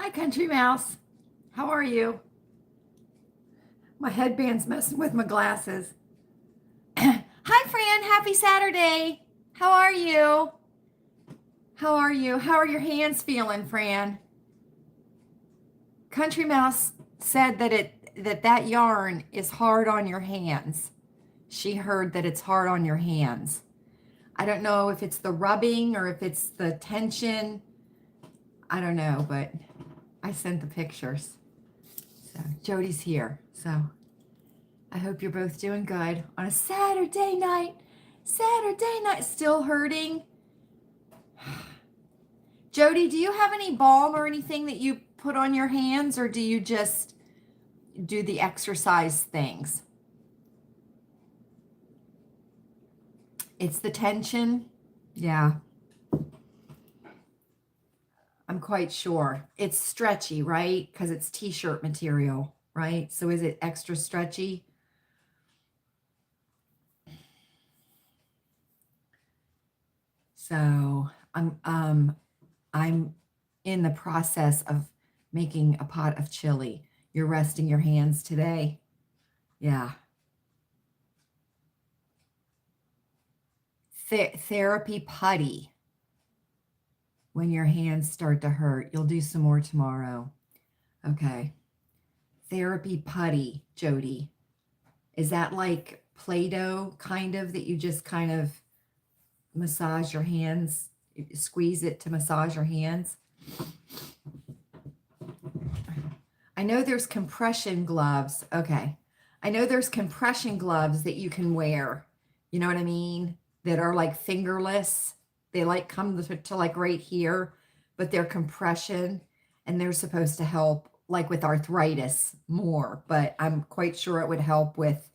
Hi, Country Mouse. How are you? My headband's messing with my glasses. Hi, Fran. Happy Saturday. How are you? How are you? How are your hands feeling, Fran? Country Mouse said that yarn is hard on your hands. She heard that it's hard on your hands. I don't know if it's the rubbing or if it's the tension. I don't know, but I sent the pictures. So Jody's here. So I hope you're both doing good on a Saturday night. Saturday night. Still hurting? Jody, do you have any balm or anything that you put on your hands, or do you just do the exercise things? It's the tension. Yeah, I'm quite sure. It's stretchy, right? Because it's t-shirt material, right? So is it extra stretchy? So I'm in the process of making a pot of chili. You're resting your hands today? Yeah. Therapy putty. When your hands start to hurt, you'll do some more tomorrow. Okay. Therapy putty, Jody. Is that like Play-Doh kind of that you just kind of massage your hands, squeeze it to massage your hands? I know there's compression gloves. Okay. I know there's compression gloves that you can wear. You know what I mean? That are like fingerless. They like come to like right here, but they're compression and they're supposed to help like with arthritis more, but I'm quite sure it would help with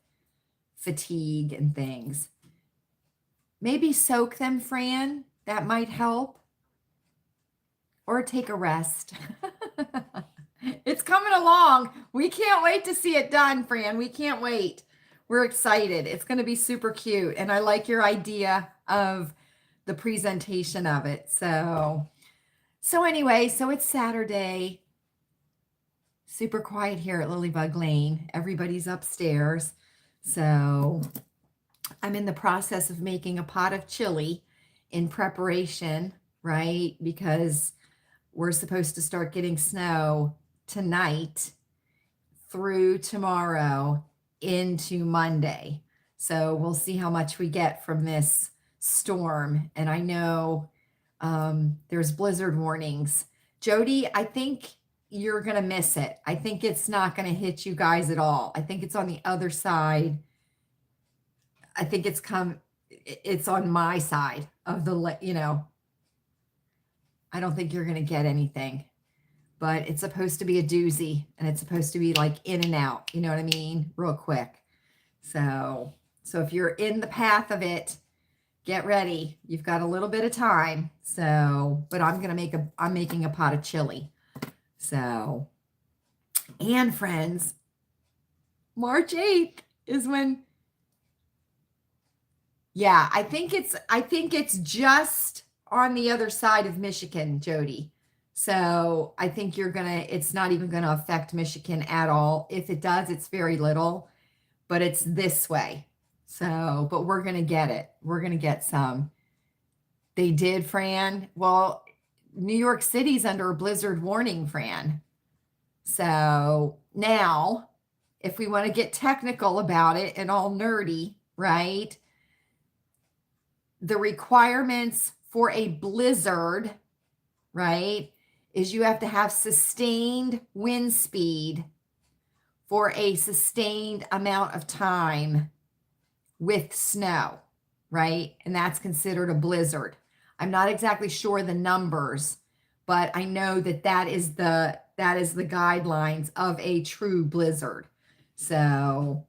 fatigue and things. Maybe soak them, Fran. That might help. Or take a rest. It's coming along. We can't wait to see it done, Fran. We can't wait. We're excited. It's going to be super cute. And I like your idea of the presentation of it. So anyway, so it's Saturday. Super quiet here at Lilleybugglane. Everybody's upstairs. So I'm in the process of making a pot of chili in preparation, right? Because we're supposed to start getting snow tonight through tomorrow into Monday. So we'll see how much we get from this storm. And I know there's blizzard warnings. Jody, I think you're going to miss it. I think it's not going to hit you guys at all. I think it's on the other side. I think it's on my side of the, I don't think you're going to get anything, but it's supposed to be a doozy and it's supposed to be like in and out, you know what I mean? Real quick. So if you're in the path of it, get ready. You've got a little bit of time. So, but I'm making a pot of chili. So, and friends, March 8th is when, yeah, I think it's just on the other side of Michigan, Jody. So I think it's not even gonna affect Michigan at all. If it does, it's very little, but it's this way. So, but we're gonna get it. We're gonna get some. They did, Fran. Well, New York City's under a blizzard warning, Fran. So now, if we want to get technical about it and all nerdy, right? The requirements for a blizzard, right, is you have to have sustained wind speed for a sustained amount of time with snow, right? And that's considered a blizzard. I'm not exactly sure the numbers, but I know that is the guidelines of a true blizzard. So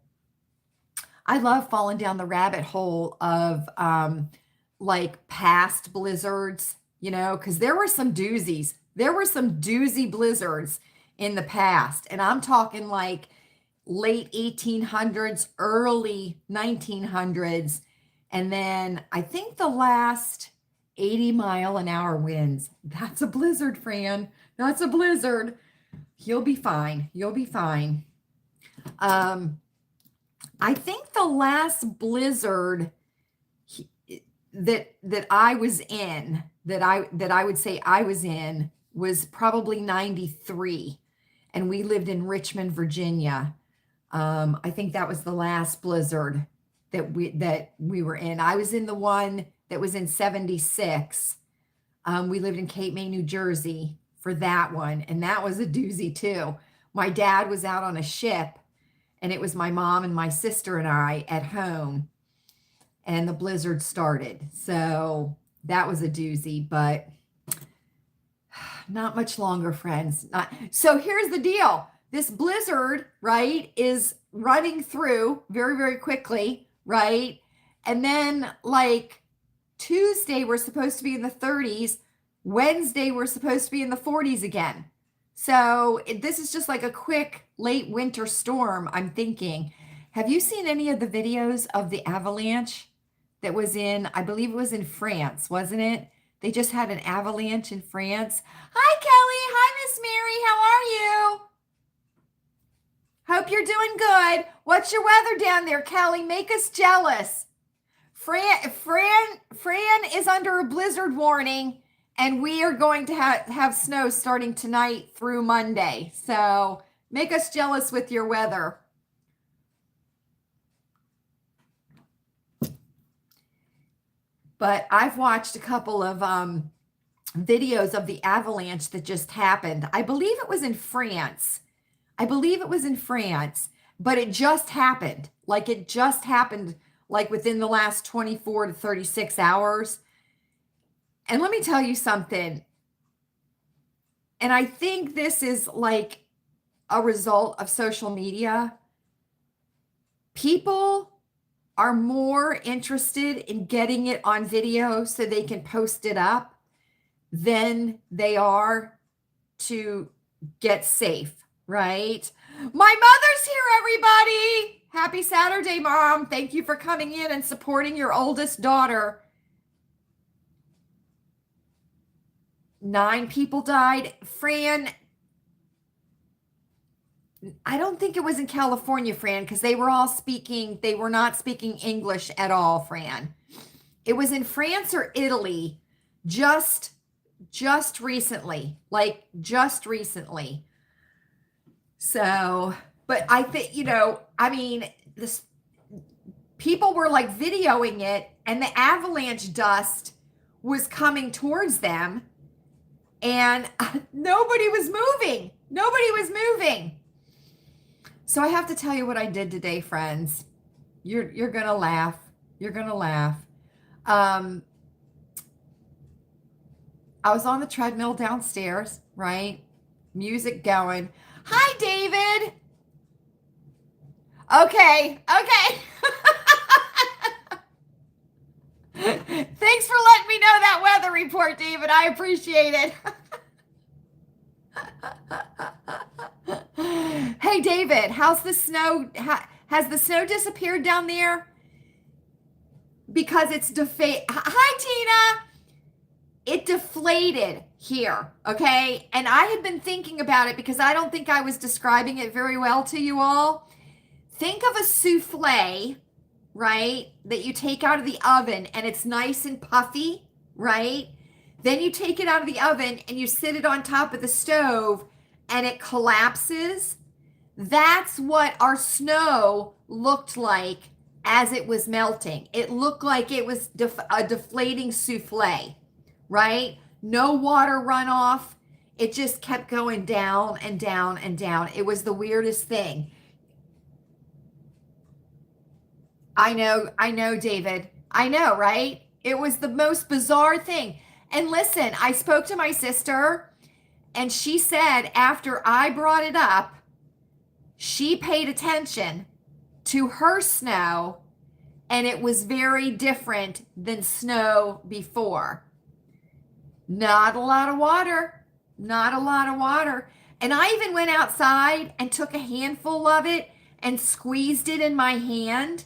I love falling down the rabbit hole of like past blizzards, because there were some doozies. There were some doozy blizzards in the past. And I'm talking like late 1800s, early 1900s. And then I think the last 80-mile-an-hour winds. That's a blizzard, Fran. That's a blizzard. You'll be fine. You'll be fine. I think the last blizzard that I was in, that I would say I was in, was probably 93, and we lived in Richmond, Virginia. I think that was the last blizzard that we were in. I was in the one that was in 76. We lived in Cape May, New Jersey for that one, and that was a doozy too. My dad was out on a ship, and it was my mom and my sister and I at home, and the blizzard started. So that was a doozy, but not much longer, friends. So here's the deal. This blizzard, right, is running through very, very quickly, right? And then like Tuesday, we're supposed to be in the 30s. Wednesday, we're supposed to be in the 40s again. So this is just like a quick late winter storm, I'm thinking. Have you seen any of the videos of the avalanche that was in, I believe it was in France, wasn't it? They just had an avalanche in France. Hi, Kelly. Hi, Miss Mary. How are you? Hope you're doing good. What's your weather down there, Kelly? Make us jealous. Fran is under a blizzard warning, and we are going to have snow starting tonight through Monday. So make us jealous with your weather. But I've watched a couple of videos of the avalanche that just happened. I believe it was in France. But it just happened. Like it just happened like within the last 24 to 36 hours. And let me tell you something. And I think this is like a result of social media. People are more interested in getting it on video so they can post it up than they are to get safe, right? My mother's here, everybody. Happy Saturday, Mom. Thank you for coming in and supporting your oldest daughter. 9 people died. Fran, I don't think it was in California, Fran, because they were not speaking English at all, Fran. It was in France or Italy just recently, So, but I think, this people were like videoing it, and the avalanche dust was coming towards them, and nobody was moving. So I have to tell you what I did today, friends. You're gonna laugh. I was on the treadmill downstairs, right? Music going. Hi, David. Okay. Thanks for letting me know that weather report, David. I appreciate it. Hey, David, how's the snow? Has the snow disappeared down there? Because it's Hi, Tina. It deflated here, okay? And I had been thinking about it because I don't think I was describing it very well to you all. Think of a souffle, right? That you take out of the oven and it's nice and puffy, right? Then you take it out of the oven and you sit it on top of the stove and it collapses. That's what our snow looked like as it was melting. It looked like it was a deflating souffle, right? No water runoff. It just kept going down and down and down. It was the weirdest thing. I know, David. I know, right? It was the most bizarre thing. And listen, I spoke to my sister, and she said after I brought it up, she paid attention to her snow, and it was very different than snow before. Not a lot of water. And I even went outside and took a handful of it and squeezed it in my hand,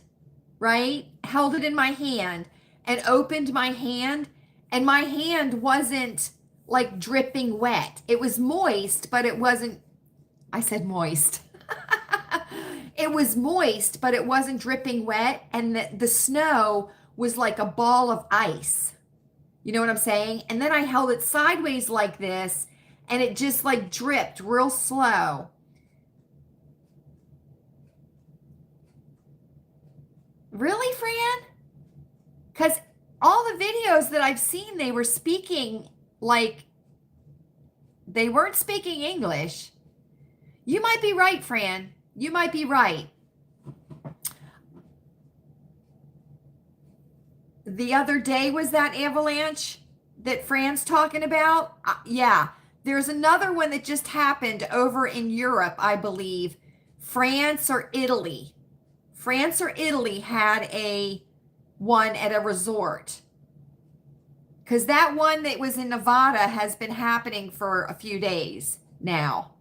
right? Held it in my hand and opened my hand, and my hand wasn't like dripping wet. It was moist, but it wasn't, I said moist. It was moist, but it wasn't dripping wet. And the snow was like a ball of ice. You know what I'm saying? And then I held it sideways like this, and it just like dripped real slow. Really, Fran? Because all the videos that I've seen, they were speaking like they weren't speaking English. You might be right, Fran. You might be right. The other day was that avalanche that Fran's talking about. Yeah. There's another one that just happened over in Europe, I believe. France or Italy. France or Italy had a one at a resort. Because that one that was in Nevada has been happening for a few days now.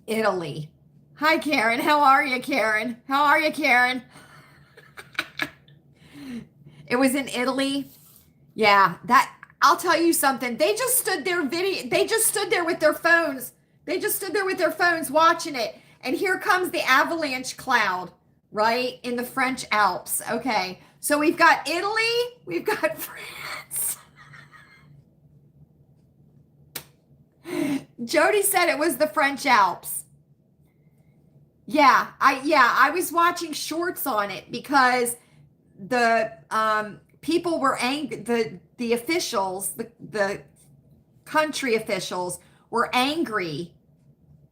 Italy. Hi, Karen. How are you, Karen? How are you, Karen? It was in Italy. Yeah, that I'll tell you something. They just stood there they just stood there with their phones. They just stood there with their phones watching it. And here comes the avalanche cloud, right? In the French Alps. Okay. So we've got Italy, we've got France. Jody said it was the French Alps. Yeah, I was watching shorts on it because the people were angry. The officials, the country officials were angry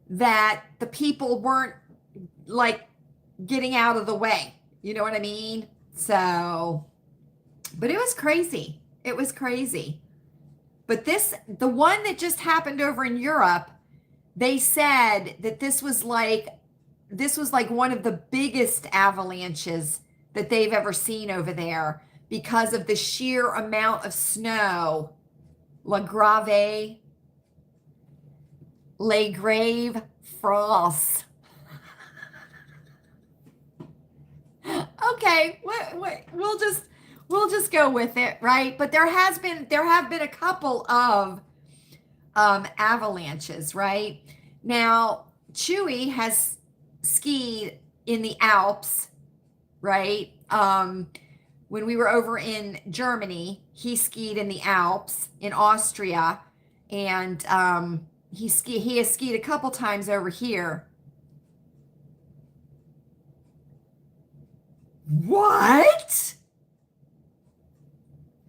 that the people weren't like getting out of the way. You know what I mean? So, but it was crazy. It was crazy. But the one that just happened over in Europe, they said that this was like one of the biggest avalanches that they've ever seen over there because of the sheer amount of snow. Les Grave Frost. Okay, we'll just go with it, right? But there have been a couple of avalanches, right? Now, Chewy has skied in the Alps, right? When we were over in Germany, he skied in the Alps in Austria, and he has skied a couple times over here. What?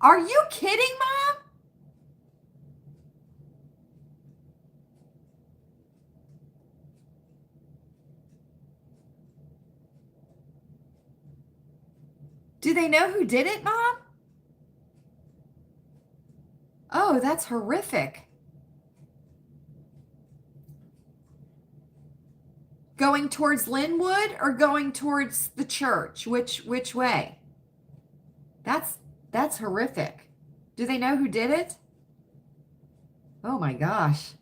Are you kidding, Mom? Do they know who did it, Mom? Oh, that's horrific. Going towards Linwood or going towards the church? Which way? That's horrific. Do they know who did it? Oh my gosh.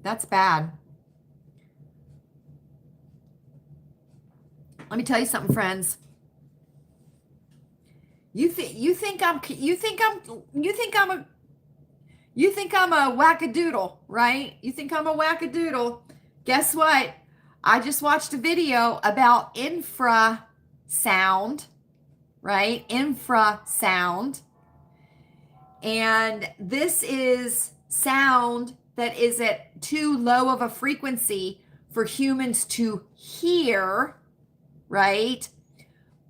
That's bad. Let me tell you something, friends. You think I'm a wackadoodle, right? You think I'm a wackadoodle. Guess what? I just watched a video about infrasound, right? Infrasound. And this is sound that is at too low of a frequency for humans to hear, right?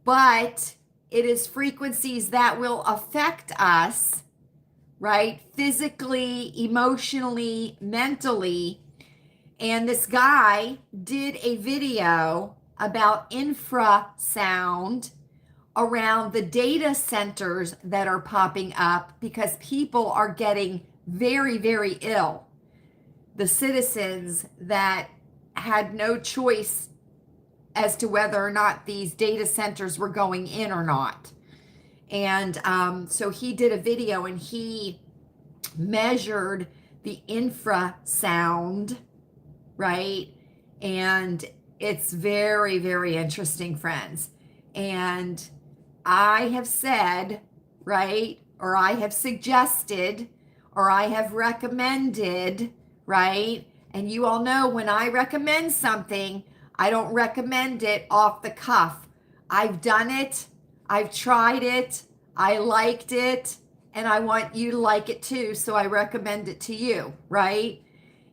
But it is frequencies that will affect us, right? Physically, emotionally, mentally. And this guy did a video about infrasound around the data centers that are popping up because people are getting very, very ill. The citizens that had no choice as to whether or not these data centers were going in or not. And so he did a video and he measured the infrasound, right? And it's very, very interesting, friends. And I have said, right, or I have suggested, or I have recommended, right? And you all know when I recommend something, I don't recommend it off the cuff. I've done it, I've tried it, I liked it, and I want you to like it too, so I recommend it to you, right?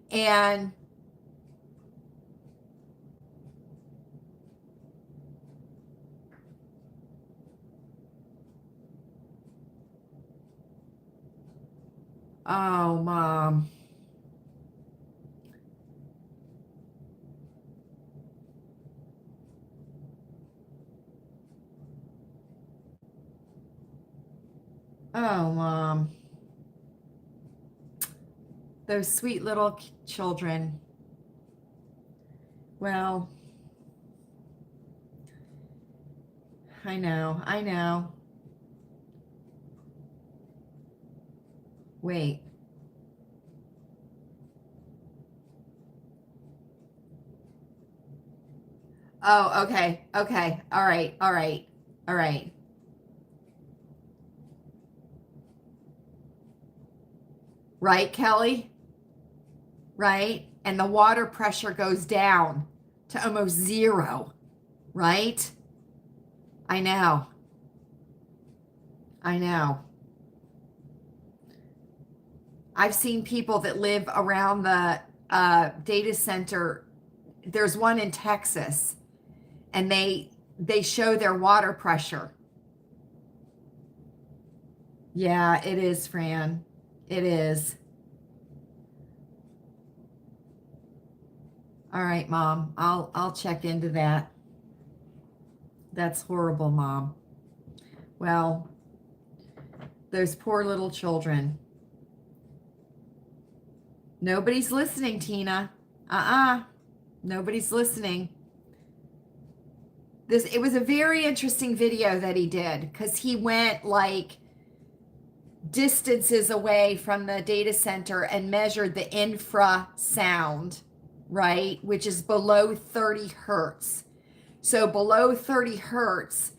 And oh, Mom. Oh, Mom. Those sweet little children. Well, I know, I know. Wait. Oh, okay, okay. All right, all right, all right. Right, Kelly? Right? And the water pressure goes down to almost zero, right? I know. I know. I've seen people that live around the data center. There's one in Texas, and they show their water pressure. Yeah, it is, Fran. It is. All right, Mom. I'll check into that. That's horrible, Mom. Well, those poor little children. Nobody's listening, Tina. Nobody's listening. It was a very interesting video that he did, because he went like distances away from the data center and measured the infrasound, right, which is below 30 hertz. So below 30 hertz,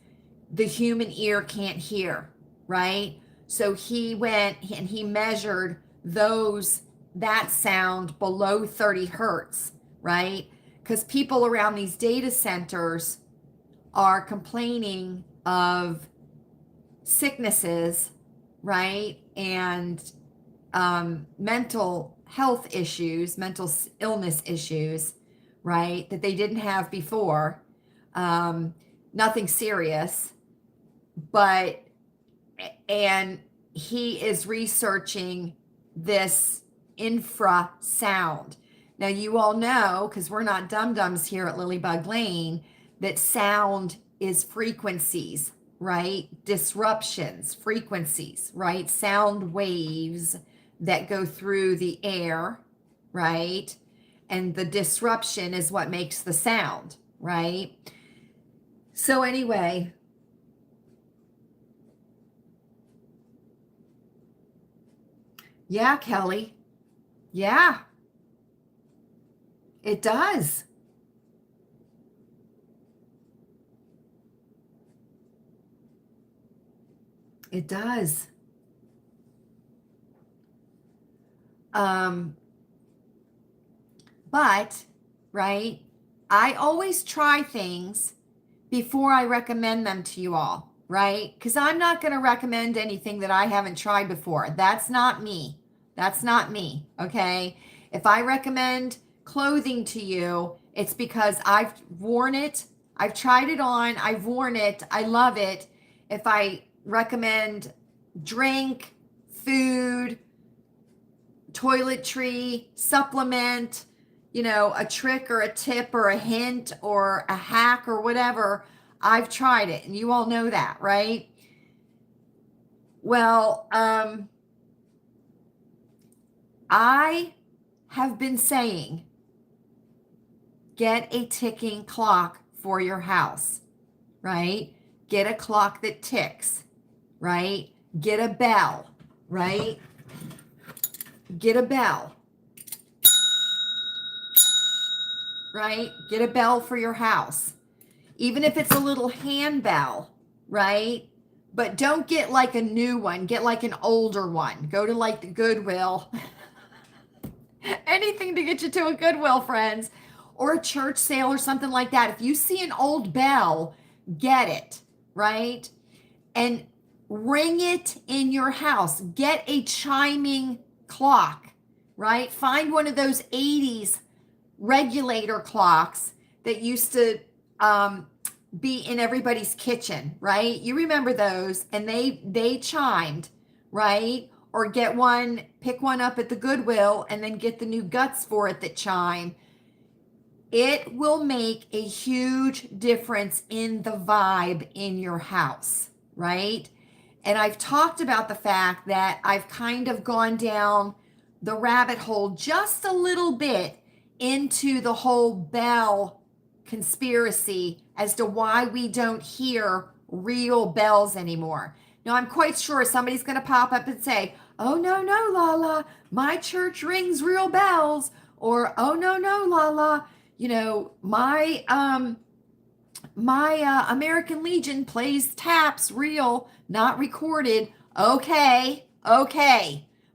the human ear can't hear, right? So he went and he measured that sound below 30 hertz, right? Because people around these data centers are complaining of sicknesses, right? And mental health issues, mental illness issues, right? That they didn't have before. Nothing serious, and he is researching this infrasound. Now, you all know, because we're not dum-dums here at Lilleybugglane, that sound is frequencies, right? Disruptions, frequencies, right? Sound waves that go through the air, right? And the disruption is what makes the sound, right? So anyway, yeah, Kelly. Yeah, it does. It does. Um, but, right, I always try things before I recommend them to you all, right? Because I'm not going to recommend anything that I haven't tried before. That's not me. That's not me. Okay. If I recommend clothing to you, it's because I've worn it, I've tried it on, I've worn it, I love it. If I recommend drink, food, toiletry, supplement, a trick or a tip or a hint or a hack or whatever, I've tried it, and you all know that, right? Well, I have been saying, get a ticking clock for your house, right? Get a clock that ticks, right? Get a bell, right? Get a bell, right? Get a bell for your house. even if it's a little handbell, right? But don't get like a new one. Get like an older one. Go to like the Goodwill. Anything to get you to a Goodwill, friends, or a church sale or something like that. If you see an old bell, get it, right? And ring it in your house. Get a chiming clock, right? Find one of those 80s regulator clocks that used to be in everybody's kitchen, right? You remember those, and they chimed, right? Or get one, pick one up at the Goodwill, and then get the new guts for it that chime. It will make a huge difference in the vibe in your house, right? And I've talked about the fact that I've kind of gone down the rabbit hole just a little bit into the whole bell conspiracy as to why we don't hear real bells anymore. Now, I'm quite sure somebody's going to pop up and say, oh, no, Lala, my church rings real bells. Or, oh, no, Lala, you know, my American Legion plays taps real, not recorded. Okay.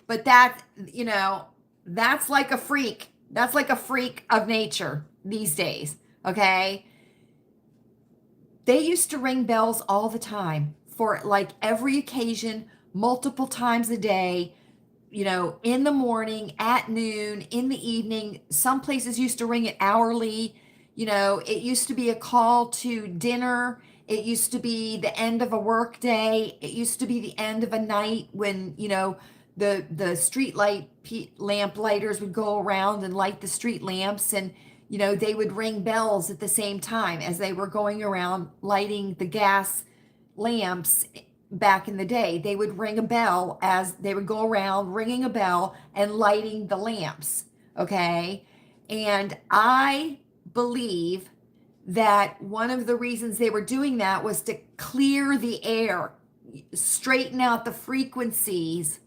But that, you know, that's like a freak. That's like a freak of nature these days. Okay. They used to ring bells all the time for like every occasion, multiple times a day, you know, in the morning, at noon, in the evening. Some places used to ring it hourly. You know, it used to be a call to dinner. It used to be the end of a work day. It used to be the end of a night when, you know, the street lamp lighters would go around and light the street lamps, and you know, they would ring bells at the same time as they were going around lighting the gas lamps. Back in the day, they would ring a bell as they would go around ringing a bell and lighting the lamps. Okay. And I believe that one of the reasons they were doing that was to clear the air, straighten out the frequencies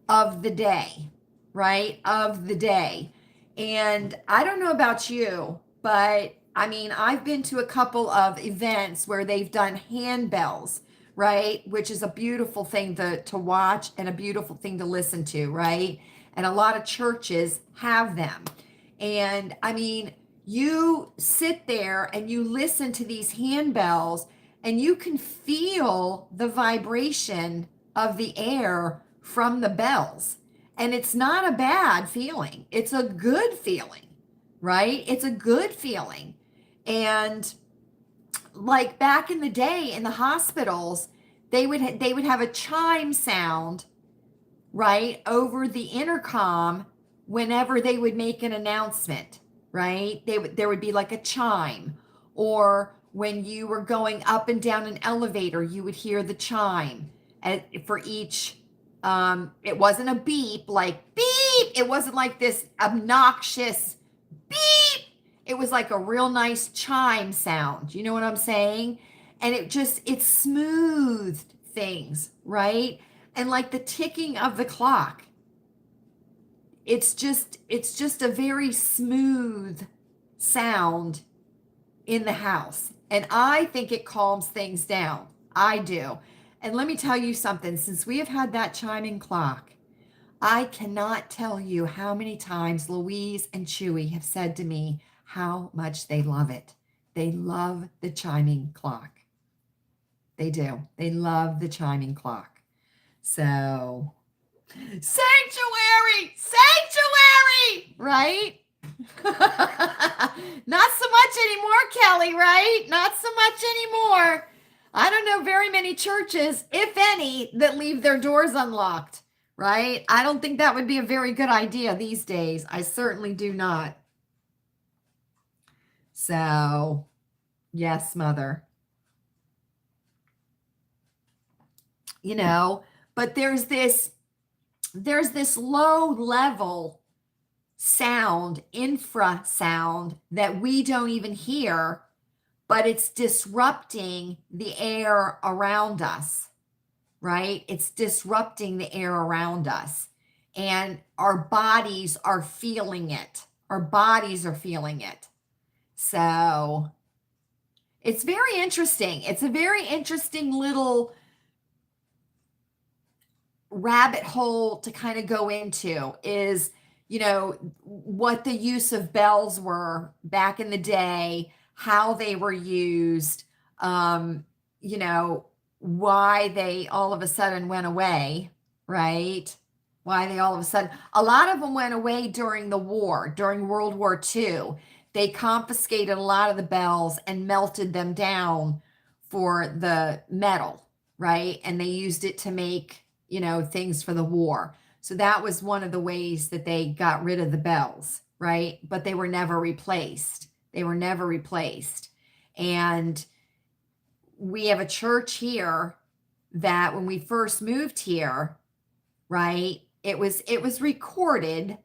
of the day, right? Of the day. And I don't know about you, but I mean, I've been to a couple of events where they've done handbells, right? Which is a beautiful thing to watch and a beautiful thing to listen to, right? And a lot of churches have them. And I mean, you sit there and you listen to these handbells and you can feel the vibration of the air from the bells. And it's not a bad feeling. It's a good feeling, right? It's a good feeling. And like back in the day in the hospitals, they would have a chime sound, right, over the intercom whenever they would make an announcement, right? There would be like a chime. Or when you were going up and down an elevator, you would hear the chime for each. It wasn't a beep like beep. It wasn't like this obnoxious beep. It was like a real nice chime sound. You know what I'm saying? And it smoothed things, right? And like the ticking of the clock. It's just a very smooth sound in the house. And I think it calms things down. I do. And let me tell you something, since we have had that chiming clock, I cannot tell you how many times Louise and Chewy have said to me how much they love it. They love the chiming clock. They do. They love the chiming clock. So, sanctuary, right? Not so much anymore, Kelly, right? Not so much anymore. I don't know very many churches, if any, that leave their doors unlocked, right? I don't think that would be a very good idea these days. I certainly do not. So, yes, Mother. You know, but there's this low level sound, infrasound that we don't even hear, but it's disrupting the air around us, right? It's disrupting the air around us. And our bodies are feeling it. Our bodies are feeling it. So It's very interesting. It's a very interesting little rabbit hole to kind of go into is, what the use of bells were back in the day, how they were used, um, you know, why they all of a sudden went away, right? Why they all of a sudden, a lot of them went away during the war, during World War II. They confiscated a lot of the bells and melted them down for the metal, right? And they used it to make, things for the war. So that was one of the ways that they got rid of the bells, right? But they were never replaced. They were never replaced. And we have a church here that when we first moved here, right, it was recorded,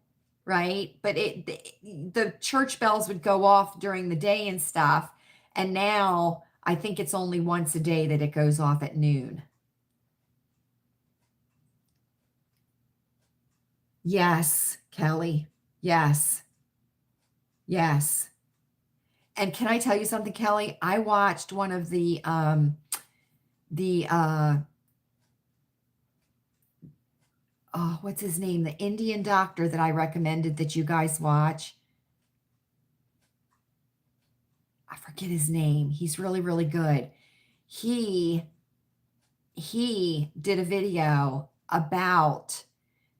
right? But the church bells would go off during the day and stuff. And now I think it's only once a day that it goes off at noon. Yes, Kelly. Yes. Yes. And can I tell you something, Kelly? I watched one of the oh, what's his name? The Indian doctor that I recommended that you guys watch. I forget his name. He's really, really good. He did a video about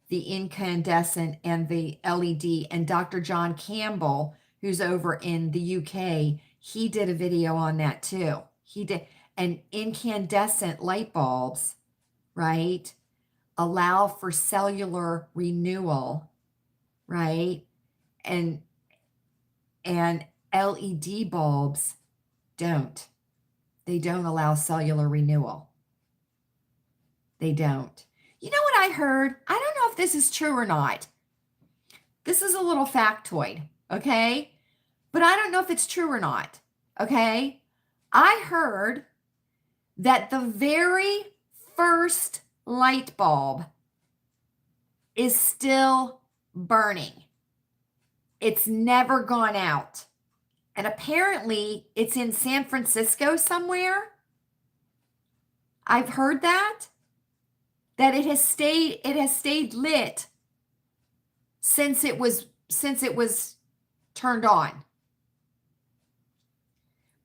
the incandescent and the LED, and Dr. John Campbell, who's over in the UK, he did a video on that too. He did. And incandescent light bulbs, right, allow for cellular renewal, right? And LED bulbs don't. They don't allow cellular renewal. They don't. You know what I heard? I don't know if this is true or not. This is a little factoid, okay? But I don't know if it's true or not, okay? I heard that the very first light bulb is still burning. It's never gone out. And apparently it's in San Francisco somewhere. I've heard that it has stayed lit since it was turned on.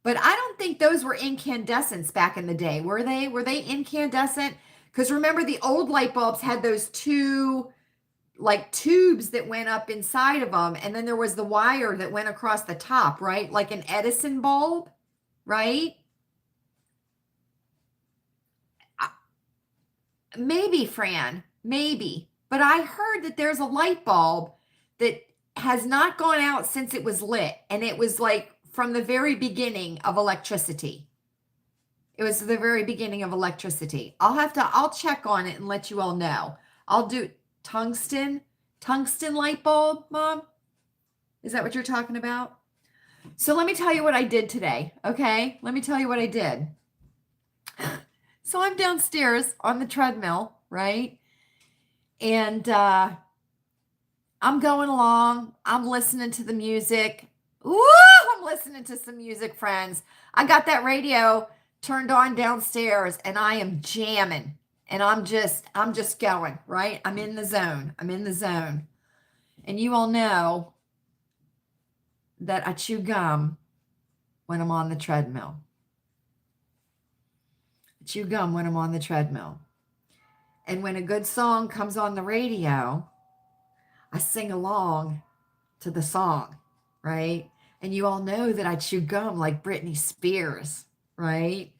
But I don't think those were incandescents back in the day. Were they? Were they incandescent? Because remember, the old light bulbs had those two like tubes that went up inside of them, and then there was the wire that went across the top, right? Like an Edison bulb, right? Maybe, Fran, maybe. But I heard that there's a light bulb that has not gone out since it was lit, and it was like from the very beginning of electricity. It was the very beginning of electricity. I'll check on it and let you all know. I'll do tungsten light bulb, Mom. Is that what you're talking about? So let me tell you what I did today. Okay. Let me tell you what I did. So I'm downstairs on the treadmill, right? And I'm going along. I'm listening to the music. Woo! I'm listening to some music, friends. I got that radio turned on downstairs and I am jamming. And I'm just going, right? I'm in the zone. I'm in the zone. And you all know that I chew gum when I'm on the treadmill. I chew gum when I'm on the treadmill. And when a good song comes on the radio, I sing along to the song, right? And you all know that I chew gum like Britney Spears, right?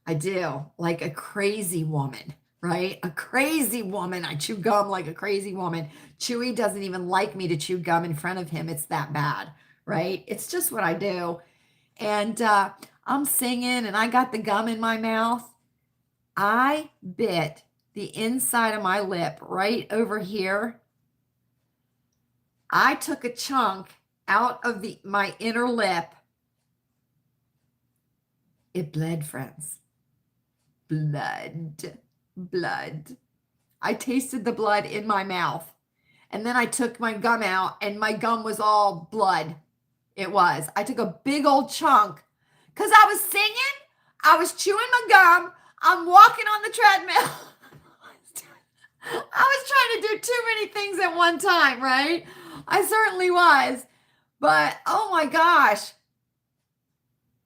I do, like a crazy woman, right? A crazy woman. I chew gum like a crazy woman. Chewy doesn't even like me to chew gum in front of him. It's that bad, right? It's just what I do. And I'm singing and I got the gum in my mouth. I bit the inside of my lip right over here. I took a chunk out of my inner lip. It bled, friends. Blood. I tasted the blood in my mouth. And then I took my gum out and my gum was all blood. It was. I took a big old chunk Because I was singing, I was chewing my gum, I'm walking on the treadmill. I was trying to do too many things at one time, right? I certainly was. But oh my gosh,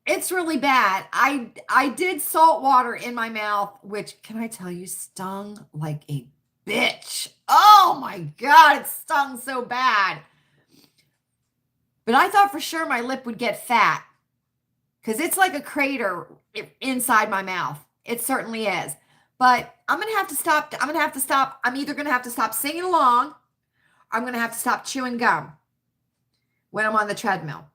it's really bad. I did salt water in my mouth, which, can I tell you, stung like a bitch. Oh my God, it stung so bad. But I thought for sure my lip would get fat because it's like a crater inside my mouth. It certainly is. But I'm going to have to stop. I'm going to have to stop. I'm either going to have to stop singing along, or I'm going to have to stop chewing gum when I'm on the treadmill,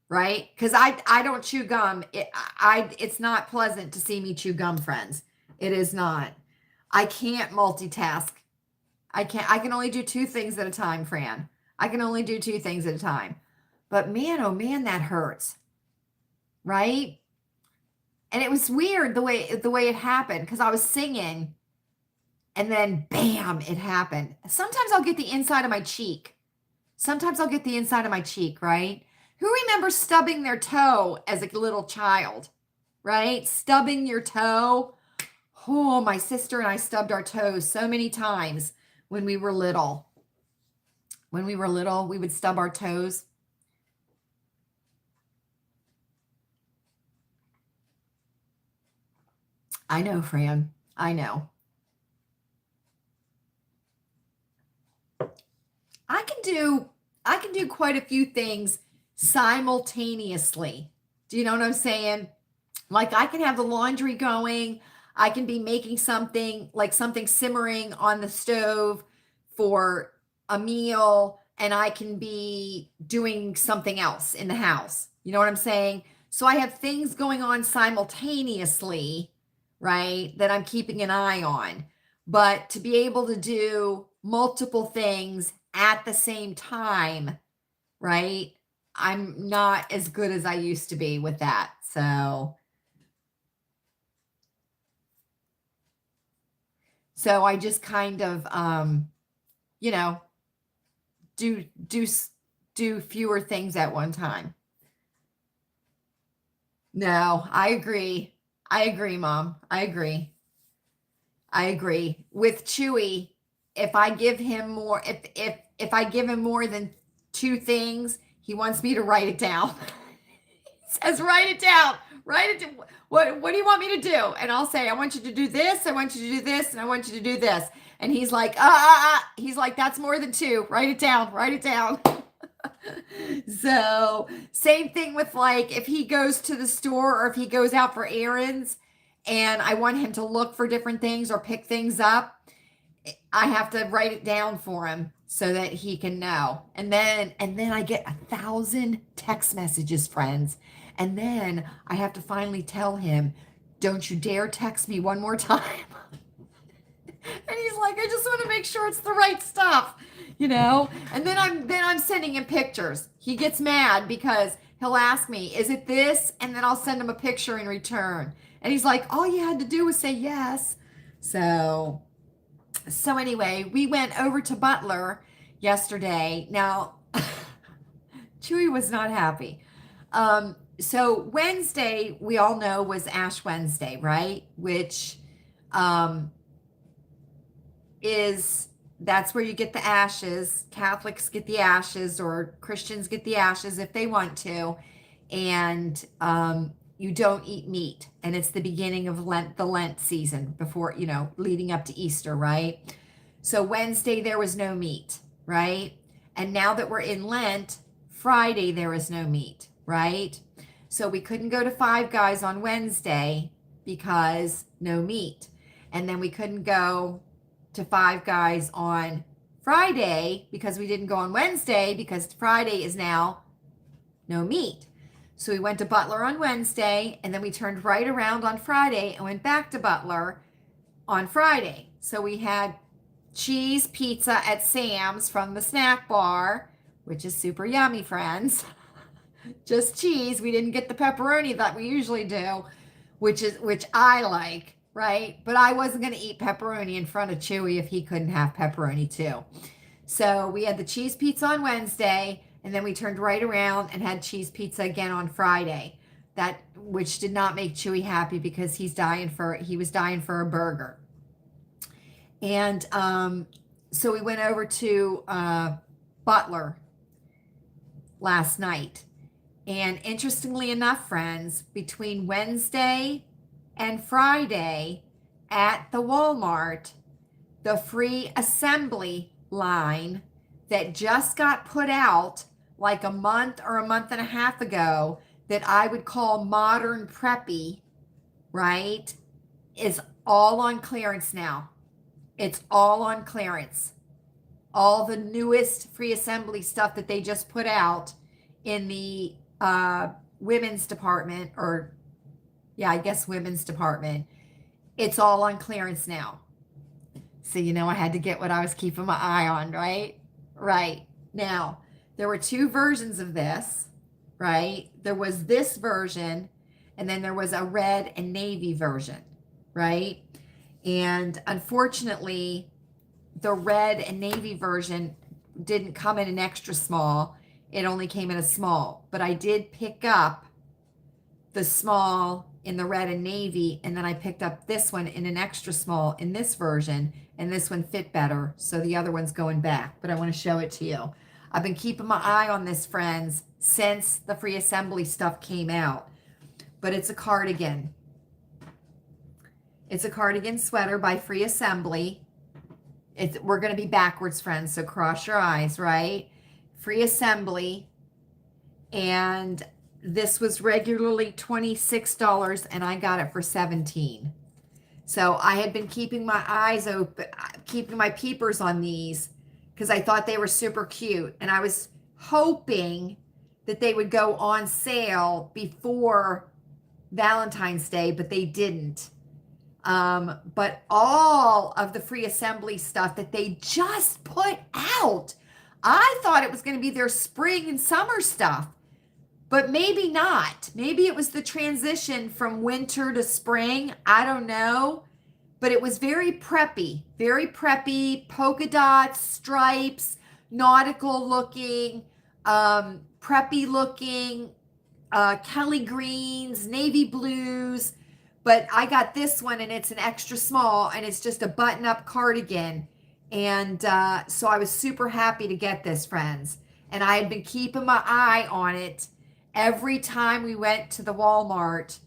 right? Because I don't chew gum. It's not pleasant to see me chew gum, friends. It is not. I can't multitask. I can only do two things at a time, Fran. I can only do two things at a time. But man, oh man, that hurts, right? And it was weird the way it happened, because I was singing and then bam, it happened. Sometimes I'll get the inside of my cheek. Right? Who remembers stubbing their toe as a little child, right? Stubbing your toe. Oh, my sister and I stubbed our toes so many times when we were little. When we were little, we would stub our toes. I know, Fran. I know. I can do quite a few things simultaneously. Do you know what I'm saying? Like, I can have the laundry going. I can be making something, like something simmering on the stove for a meal, and I can be doing something else in the house. You know what I'm saying? So I have things going on simultaneously, right, that I'm keeping an eye on. But to be able to do multiple things at the same time, right, I'm not as good as I used to be with that. So I just kind of, you know, do fewer things at one time. No, I agree. Mom. I agree. With Chewy, if I give him more, if I give him more than two things, he wants me to write it down. He says, write it down. Write it down. What do you want me to do? And I'll say, I want you to do this, I want you to do this, and I want you to do this. And he's like, he's like, that's more than two. Write it down. So same thing with, like, if he goes to the store or if he goes out for errands and I want him to look for different things or pick things up, I have to write it down for him so that he can know. And then I get 1,000 text messages, friends. And then I have to finally tell him, don't you dare text me one more time. And he's like, I just want to make sure it's the right stuff, you know? And then I'm sending him pictures. He gets mad because he'll ask me, is it this? And then I'll send him a picture in return. And he's like, all you had to do was say yes. So anyway, we went over to Butler yesterday. Now, Chewy was not happy. So Wednesday, we all know, was Ash Wednesday, right? Which that's where you get the ashes. Catholics get the ashes, or Christians get the ashes if they want to. And you don't eat meat. And it's the beginning of the Lent season, before, leading up to Easter, right? So Wednesday, there was no meat, right? And now that we're in Lent, Friday, there is no meat, right? So we couldn't go to Five Guys on Wednesday because no meat. And then we couldn't go to Five Guys on Friday because we didn't go on Wednesday, because Friday is now no meat. So we went to Butler on Wednesday, and then we turned right around on Friday and went back to Butler on Friday. So we had cheese pizza at Sam's from the snack bar, which is super yummy, friends. Just cheese. We didn't get the pepperoni that we usually do, which I like, right? But I wasn't going to eat pepperoni in front of Chewy if he couldn't have pepperoni too. So we had the cheese pizza on Wednesday, and then we turned right around and had cheese pizza again on Friday. that, which did not make Chewy happy because he was dying for a burger. And so we went over to Butler last night. And interestingly enough, friends, between Wednesday and Friday at the Walmart, the free assembly line that just got put out like a month or a month and a half ago, that I would call modern preppy, right, is all on clearance now. It's all on clearance. All the newest free assembly stuff that they just put out in the women's department, or yeah, I guess women's department, it's all on clearance now. So, I had to get what I was keeping my eye on, right? Right. Now, there were two versions of this, right? There was this version, and then there was a red and navy version, right? And unfortunately, the red and navy version didn't come in an extra small. It only came in a small. But I did pick up the small in the red and navy, and then I picked up this one in an extra small in this version, and this one fit better, so the other one's going back. But I want to show it to you. I've been keeping my eye on this, friends, since the free assembly stuff came out. But it's a cardigan. It's a cardigan sweater by Free Assembly. We're going to be backwards, friends, so cross your eyes, right? Free Assembly. And this was regularly $26, and I got it for $17. So I had been keeping my eyes open, keeping my peepers on these, because I thought they were super cute. And I was hoping that they would go on sale before Valentine's Day, but they didn't. But all of the free assembly stuff that they just put out, I thought it was going to be their spring and summer stuff, but maybe not. Maybe it was the transition from winter to spring. I don't know, but it was very preppy, polka dots, stripes, nautical looking, preppy looking, Kelly greens, navy blues. But I got this one, and it's an extra small, and it's just a button-up cardigan. And so I was super happy to get this, friends. And I had been keeping my eye on it. Every time we went to the Walmart,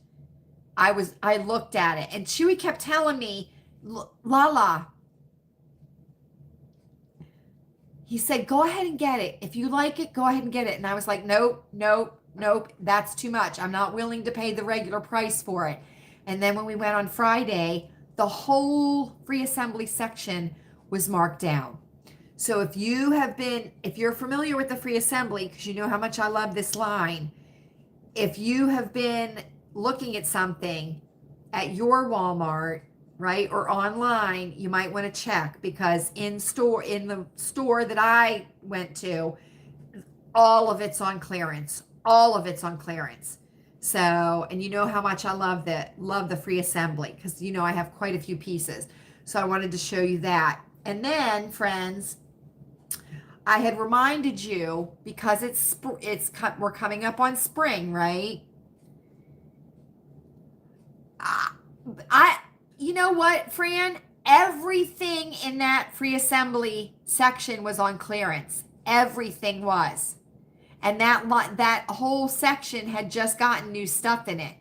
I looked at it. And Chewy kept telling me, Lala, he said, go ahead and get it. If you like it, go ahead and get it. And I was like, nope, that's too much. I'm not willing to pay the regular price for it. And then when we went on Friday, the whole free assembly section was marked down. So if you're familiar with the free assembly, because you know how much I love this line, if you have been looking at something at your Walmart, right, or online, you might want to check, because in the store that I went to, all of it's on clearance. So, and you know how much I love the free assembly, because I have quite a few pieces. So I wanted to show you that. And then, friends, I had reminded you, because we're coming up on spring, right? You know what, Fran? Everything in that free assembly section was on clearance. Everything was. And that whole section had just gotten new stuff in it.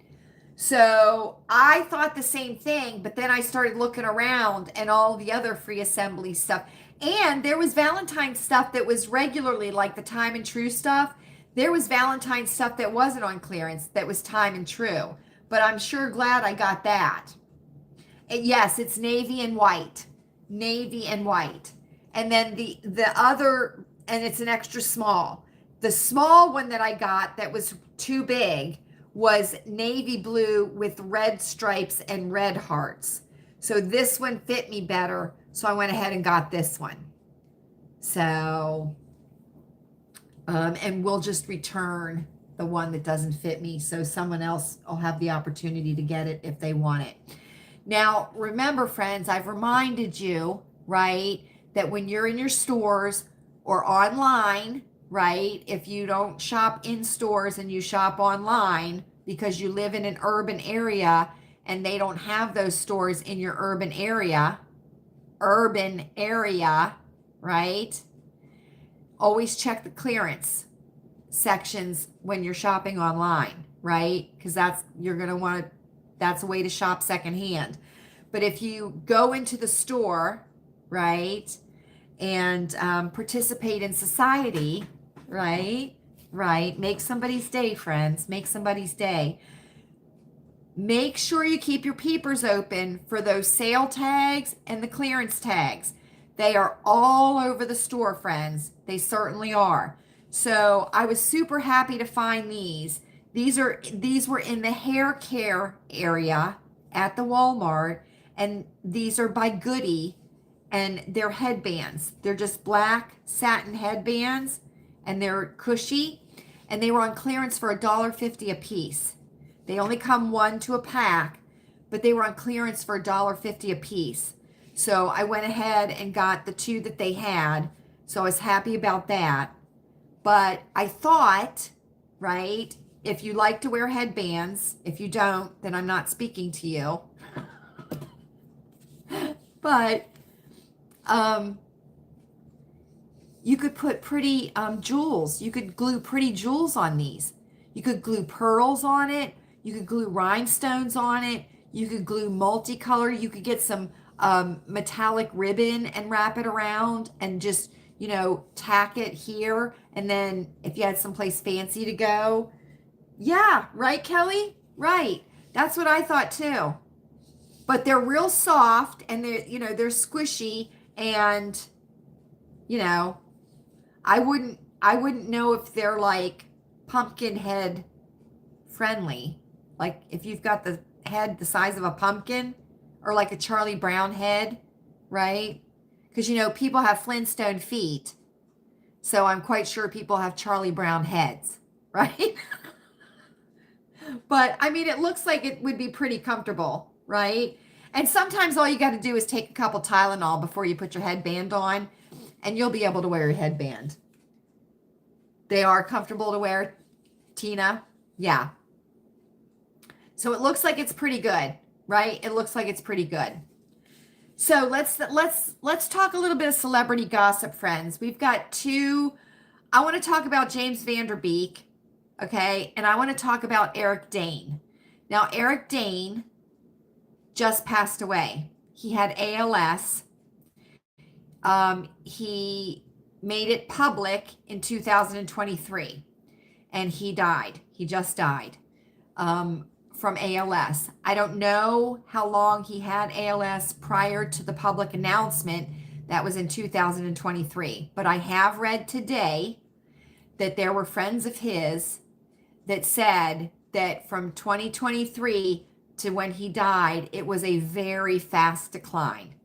So I thought the same thing, but then I started looking around and all the other free assembly stuff. And there was Valentine's stuff that was regularly, like the Time and True stuff. There was Valentine's stuff that wasn't on clearance, that was Time and True. But I'm sure glad I got that. And yes, it's navy and white. And then the other, and it's an extra small. The small one that I got that was too big was navy blue with red stripes and red hearts. So this one fit me better. So I went ahead and got this one. So, and we'll just return the one that doesn't fit me, so someone else will have the opportunity to get it if they want it. Now, remember, friends, I've reminded you, right, that when you're in your stores or online, right, if you don't shop in stores and you shop online, because you live in an urban area and they don't have those stores in your urban area, right? Always check the clearance sections when you're shopping online, right? Because that's a way to shop secondhand. But if you go into the store, right, and participate in society, right, make somebody's day, friends, make somebody's day. Make sure you keep your peepers open for those sale tags and the clearance tags. They are all over the store, friends. They certainly are. So I was super happy to find these. These were in the hair care area at the Walmart, and these are by Goody, and they're headbands. They're just black satin headbands, and they're cushy, and they were on clearance for $1.50 a piece. They only come one to a pack, but they were on clearance for $1.50 a piece. So I went ahead and got the two that they had. So I was happy about that. But I thought, right, if you like to wear headbands, if you don't, then I'm not speaking to you. But you could put pretty jewels. You could glue pretty jewels on these. You could glue pearls on it. You could glue rhinestones on it. You could glue multicolor. You could get some metallic ribbon and wrap it around and just, tack it here. And then if you had someplace fancy to go. Yeah, right, Kelly? Right. That's what I thought too. But they're real soft and they're squishy, and I wouldn't know if they're like pumpkin head friendly. Like if you've got the head the size of a pumpkin, or like a Charlie Brown head, right? Because people have Flintstone feet. So I'm quite sure people have Charlie Brown heads, right? But I mean, it looks like it would be pretty comfortable, right? And sometimes all you got to do is take a couple Tylenol before you put your headband on, and you'll be able to wear your headband. They are comfortable to wear, Tina. Yeah. So it looks like it's pretty good, right? It looks like it's pretty good. So let's talk a little bit of celebrity gossip, friends. We've got two. I want to talk about James Van Der Beek, okay? And I want to talk about Eric Dane. Now, Eric Dane just passed away. He had ALS. He made it public in 2023, and he died. He just died from ALS. I don't know how long he had ALS prior to the public announcement. That was in 2023. But I have read today that there were friends of his that said that from 2023 to when he died, it was a very fast decline.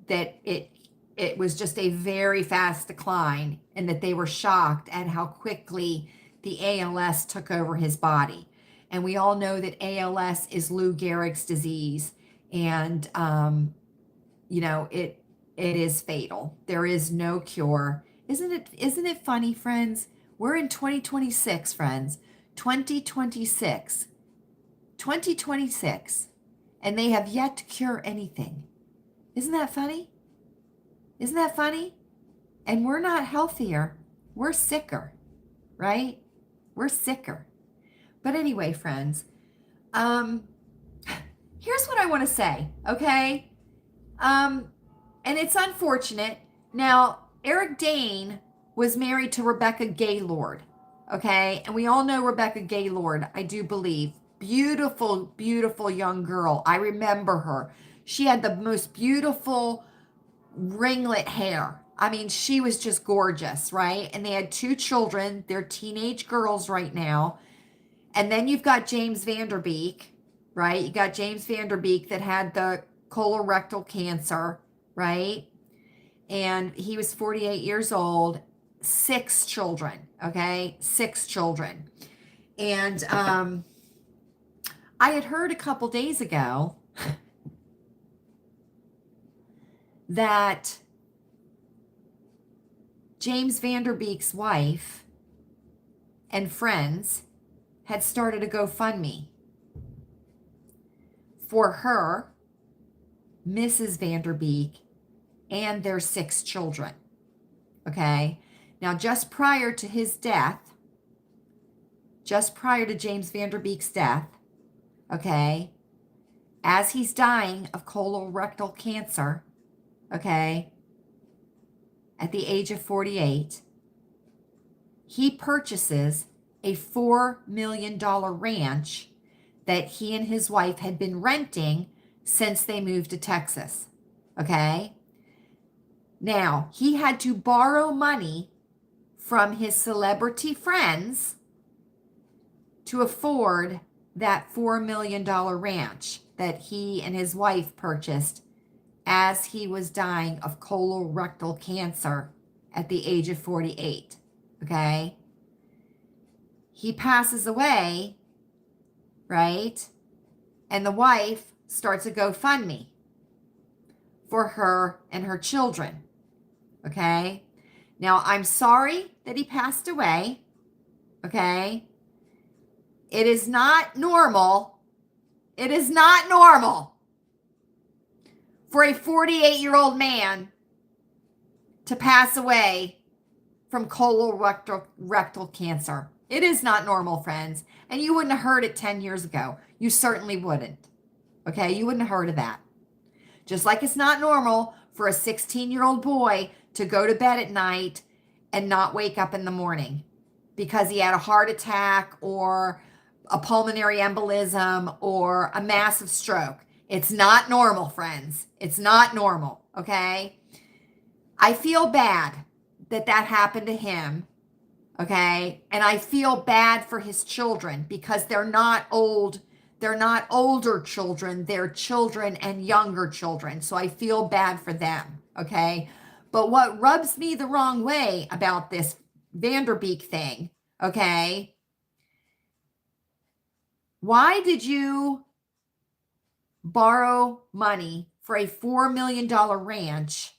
That it was just a very fast decline, and that they were shocked at how quickly the ALS took over his body. And we all know that ALS is Lou Gehrig's disease, and it is fatal. There is no cure. Isn't it funny, friends? We're in 2026, friends. 2026. 2026. And they have yet to cure anything. Isn't that funny? Isn't that funny? And we're not healthier. We're sicker, right? We're sicker. But anyway, friends, here's what I want to say, okay? And it's unfortunate. Now, Eric Dane was married to Rebecca Gaylord, okay? And we all know Rebecca Gaylord, I do believe. Beautiful, beautiful young girl. I remember her. She had the most beautiful ringlet hair. I mean, she was just gorgeous, right? And they had two children. They're teenage girls right now. And then you've got James Van Der Beek, right? You got James Van Der Beek that had the colorectal cancer, right? And he was 48 years old, 6 children, okay? 6 children. And I had heard a couple days ago that James Van Der Beek's wife and friends had started a GoFundMe for her, Mrs. Vanderbeek, and their 6 children. Okay. Now, just prior to his death, just prior to James Vanderbeek's death, okay, as he's dying of colorectal cancer, okay, at the age of 48, he purchases a $4 million ranch that he and his wife had been renting since they moved to Texas. Okay. Now, he had to borrow money from his celebrity friends to afford that $4 million ranch that he and his wife purchased as he was dying of colorectal cancer at the age of 48. Okay. He passes away, right? And the wife starts a GoFundMe for her and her children. Okay. Now, I'm sorry that he passed away. Okay. It is not normal. It is not normal for a 48-year-old to pass away from colorectal cancer. It is not normal, friends. And you wouldn't have heard it 10 years ago. You certainly wouldn't. Okay? You wouldn't have heard of that. Just like it's not normal for a 16-year-old boy to go to bed at night and not wake up in the morning because he had a heart attack or a pulmonary embolism or a massive stroke. It's not normal, friends. It's not normal, okay? I feel bad that that happened to him, okay? And I feel bad for his children because they're not old. They're not older children. They're children and younger children. So I feel bad for them, okay? But what rubs me the wrong way about this Vanderbeek thing, okay? Why did you borrow money for a $4 million ranch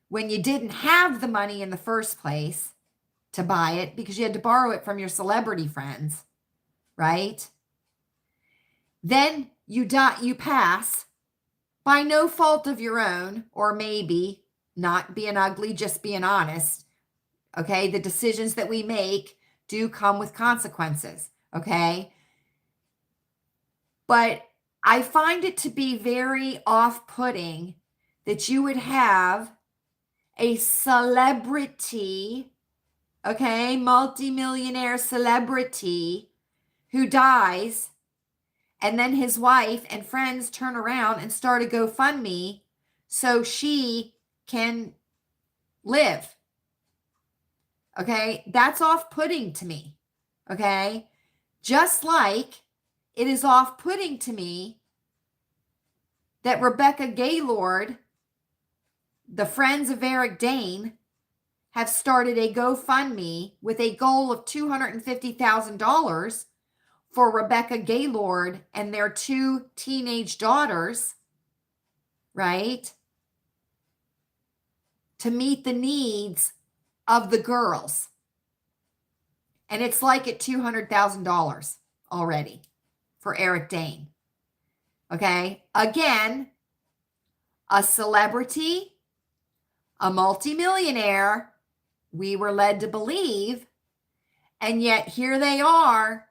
when you didn't have the money in the first place to buy it because you had to borrow it from your celebrity friends, right? Then you pass by no fault of your own, or maybe not being ugly, just being honest. Okay, the decisions that we make do come with consequences, okay? But I find it to be very off-putting that you would have a celebrity, okay, multimillionaire celebrity who dies, and then his wife and friends turn around and start a GoFundMe so she can live. Okay, that's off-putting to me. Okay, just like it is off-putting to me that Rebecca Gaylord, the Friends of Eric Dane, have started a GoFundMe with a goal of $250,000 for Rebecca Gaylord and their 2 teenage daughters, right? To meet the needs of the girls. And it's like at $200,000 already for Eric Dane. Okay? Again, a celebrity, a multimillionaire, we were led to believe, and yet here they are,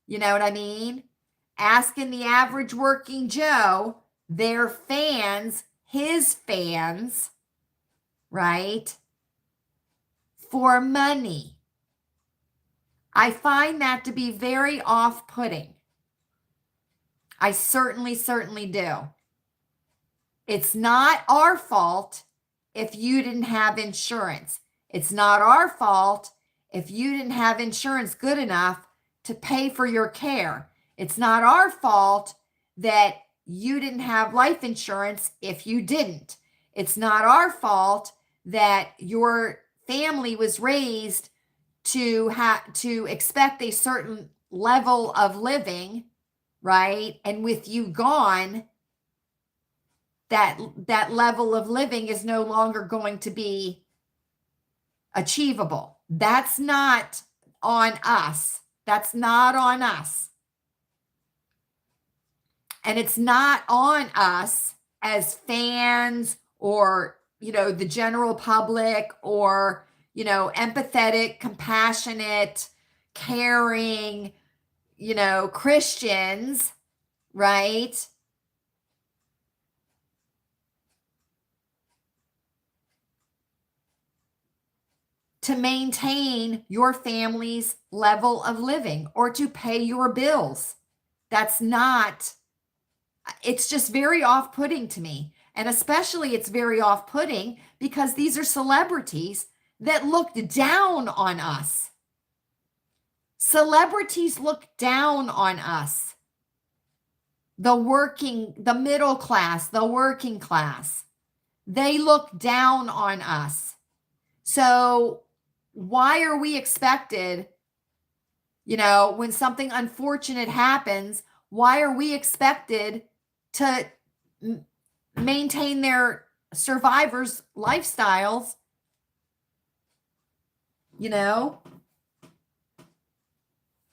you know what I mean? Asking the average working Joe, their fans, his fans, right, for money. I find that to be very off-putting. I certainly do. It's not our fault if you didn't have insurance. It's not our fault if you didn't have insurance good enough to pay for your care. It's not our fault that you didn't have life insurance if you didn't. It's not our fault that your family was raised to expect a certain level of living, right? And with you gone, that level of living is no longer going to be achievable. That's not on us. That's not on us. And it's not on us as fans or, the general public or, empathetic, compassionate, caring, Christians, right? To maintain your family's level of living or to pay your bills. It's just very off-putting to me. And especially it's very off-putting because these are celebrities that looked down on us. Celebrities look down on us. The middle class, the working class, they look down on us. So why are we expected, when something unfortunate happens, why are we expected to maintain their survivors' lifestyles?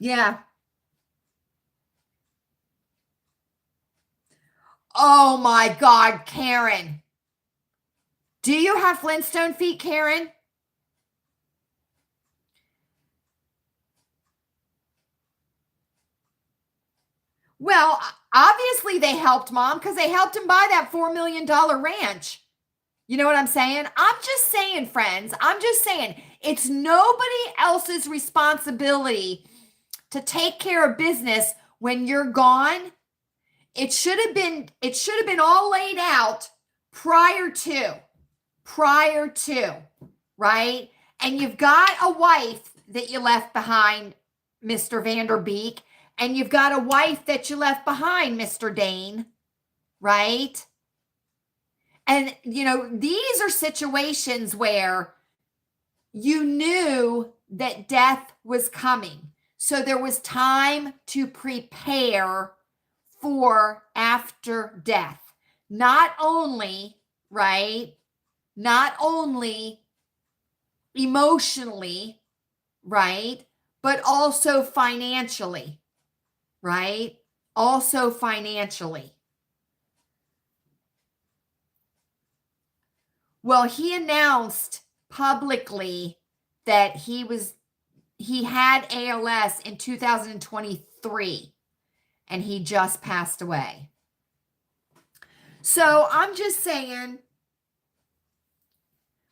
Yeah. Oh my God, Karen. Do you have Flintstone feet, Karen? Well, obviously they helped Mom because they helped him buy that $4 million ranch. You know what I'm saying? I'm just saying, friends, it's nobody else's responsibility to take care of business when you're gone. It should have been all laid out prior to, right? And you've got a wife that you left behind, Mr. Vanderbeek, and you've got a wife that you left behind, Mr. Dane, right? And, these are situations where you knew that death was coming. So there was time to prepare for after death. Not only, right? Not only emotionally, right? But also financially, right? Also financially. Well, he announced publicly that he had ALS in 2023 and he just passed away. So I'm just saying,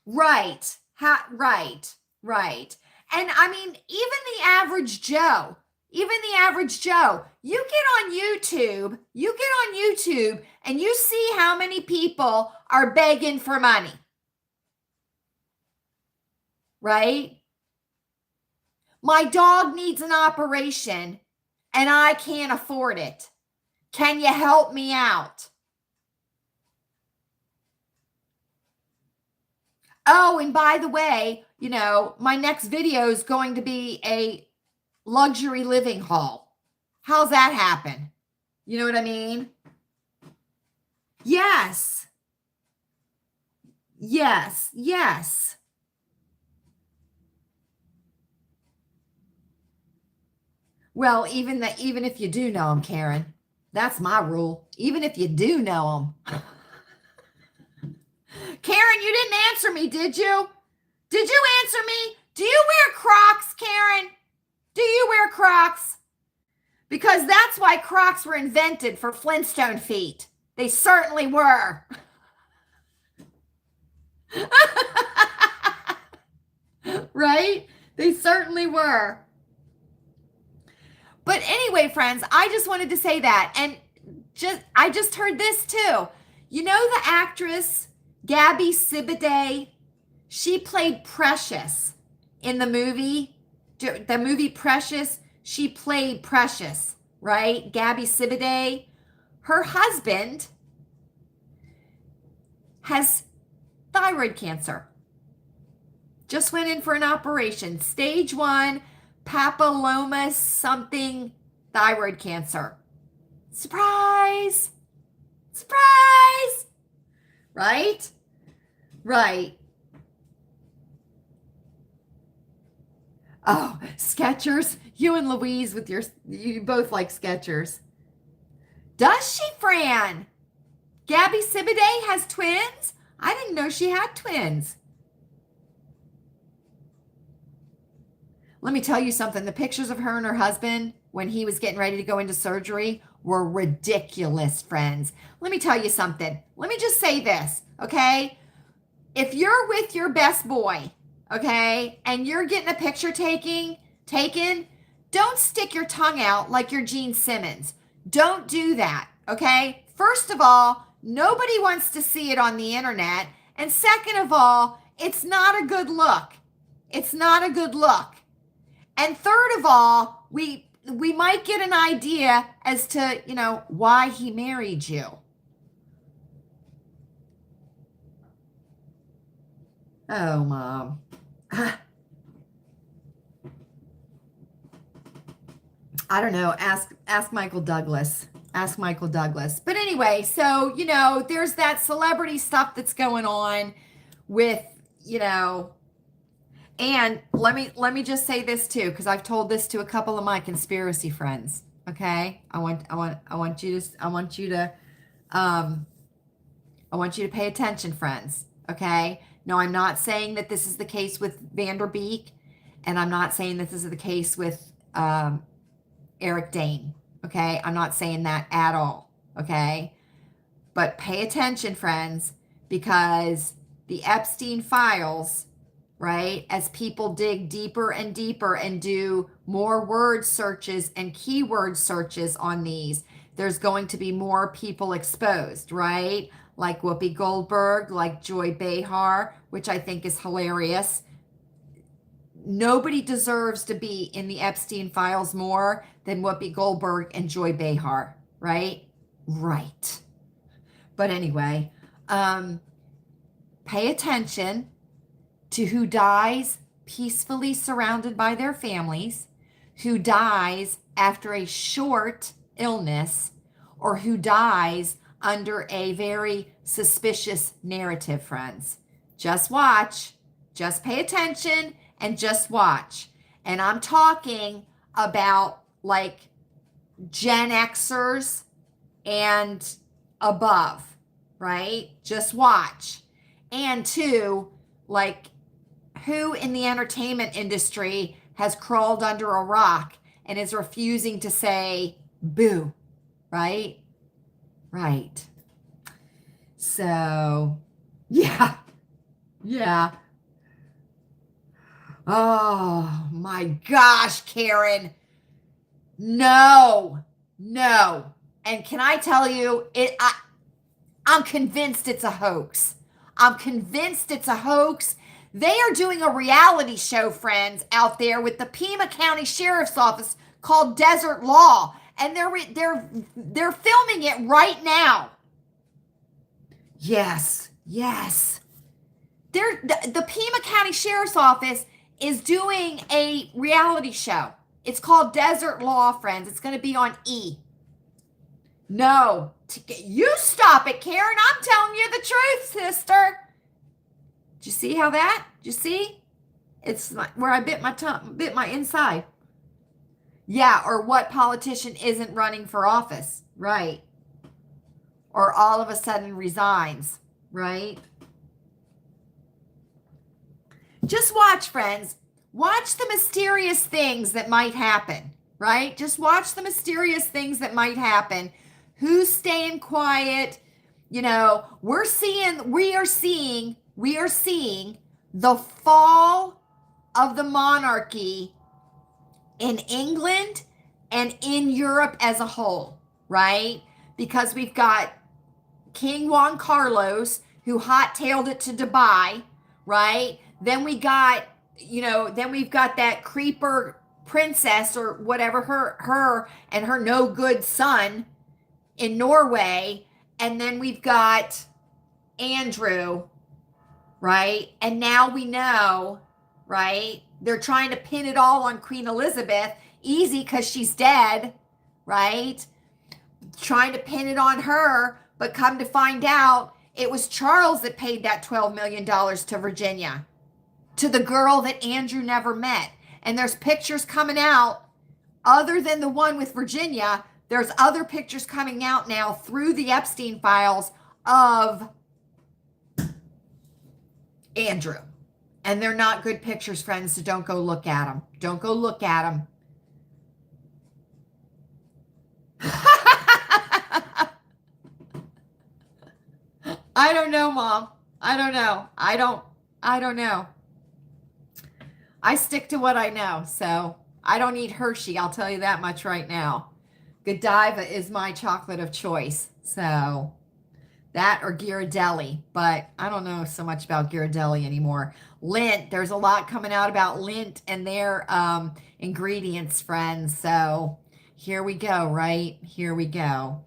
right. And I mean, even the average Joe, you get on YouTube and you see how many people are begging for money. Right? My dog needs an operation and I can't afford it. Can you help me out? Oh, and by the way, my next video is going to be a luxury living haul. How's that happen? You know what I mean? Yes. Well, even if you do know them, Karen, that's my rule. Even if you do know them. Karen, you didn't answer me, did you? Did you answer me? Do you wear Crocs, Karen? Do you wear Crocs? Because that's why Crocs were invented, for Flintstone feet. They certainly were. Right? They certainly were. But anyway, friends, I just wanted to say that. And I just heard this too. The actress Gabby Sidibe, she played Precious in the movie. The movie Precious, she played Precious, right? Gabby Sidibe. Her husband has thyroid cancer. Just went in for an operation. Stage 1 papilloma something thyroid cancer. Surprise! Surprise! Right? Right. Oh, Skechers. You and Louise with you both like Skechers. Does she, Fran? Gabby Sibiday has twins? I didn't know she had twins. Let me tell you something. The pictures of her and her husband when he was getting ready to go into surgery were ridiculous, friends. Let me tell you something. Let me just say this, okay? If you're with your best boy, okay, and you're getting a picture taken, don't stick your tongue out like you're Gene Simmons. Don't do that, okay? First of all, nobody wants to see it on the internet. And second of all, it's not a good look. It's not a good look. And third of all, we might get an idea as to, why he married you. Oh, Mom. I don't know. Ask Michael Douglas. Ask Michael Douglas. But anyway, so, there's that celebrity stuff that's going on with, and let me just say this too, because I've told this to a couple of my conspiracy friends. Okay. I want you to pay attention, friends. Okay. No, I'm not saying that this is the case with Vanderbeek, and I'm not saying that this is the case with Eric Dane. Okay. I'm not saying that at all. Okay. But pay attention, friends, because the Epstein files, right, as people dig deeper and deeper and do more word searches and keyword searches on these, there's going to be more people exposed, right? Like Whoopi Goldberg, like Joy Behar, which I think is hilarious. Nobody deserves to be in the Epstein files more than Whoopi Goldberg and Joy Behar, right? Right. But anyway, pay attention to who dies peacefully surrounded by their families, who dies after a short illness, or who dies under a very suspicious narrative, friends. Just watch, just pay attention, and just watch. And I'm talking about like Gen Xers and above, right? Just watch. And two, like, who in the entertainment industry has crawled under a rock and is refusing to say boo, right? Right. So, yeah. Oh my gosh, Karen. No. And can I tell you, I'm convinced it's a hoax. I'm convinced it's a hoax. They are doing a reality show, friends, out there with the Pima County Sheriff's Office called Desert Law, and they're filming it right now. Yes. The Pima County Sheriff's Office is doing a reality show. It's called Desert Law, friends. It's going to be on E. No, you stop it, Karen. I'm telling you the truth, sister. Did you see how that? Did you see? It's where I bit my tongue, bit my inside. Yeah, or what politician isn't running for office, right? Or all of a sudden resigns, right? Just watch, friends. Watch the mysterious things that might happen, right? Just watch the mysterious things that might happen. Who's staying quiet? We are seeing the fall of the monarchy in England and in Europe as a whole, right? Because we've got King Juan Carlos, who hot-tailed it to Dubai, right? Then we've got that creeper princess or whatever, her and her no good son in Norway. And then we've got Andrew, right? And now we know, right? They're trying to pin it all on Queen Elizabeth. Easy, because she's dead, right? Trying to pin it on her, but come to find out, it was Charles that paid that $12 million to Virginia, to the girl that Andrew never met. And there's pictures coming out other than the one with Virginia. There's other pictures coming out now through the Epstein files of Andrew. And they're not good pictures, friends, so don't go look at them. Don't go look at them. I don't know, Mom. I don't know. I don't know. I stick to what I know, so I don't eat Hershey. I'll tell you that much right now. Godiva is my chocolate of choice. So that or Ghirardelli, but I don't know so much about Ghirardelli anymore. Lindt, there's a lot coming out about Lindt and their ingredients, friends. So here we go, right? Here we go.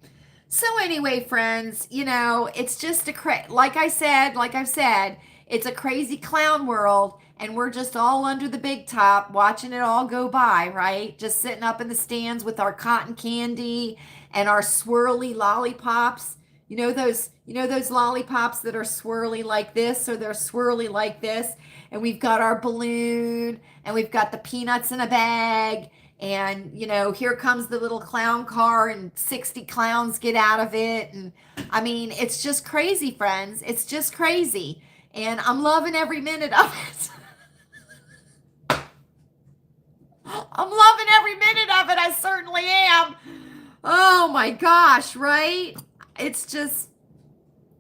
So anyway, friends, you know, it's just like I've said, it's a crazy clown world, and we're just all under the big top watching it all go by, right? Just sitting up in the stands with our cotton candy and our swirly lollipops. You know those lollipops that are swirly like this, or they're swirly like this, and we've got our balloon, and we've got the peanuts in a bag, and you know, here comes the little clown car, and 60 clowns get out of it, and I mean, it's just crazy, friends. It's just crazy, and I'm loving every minute of it. I'm loving every minute of it. I certainly am. Oh my gosh, right? It's just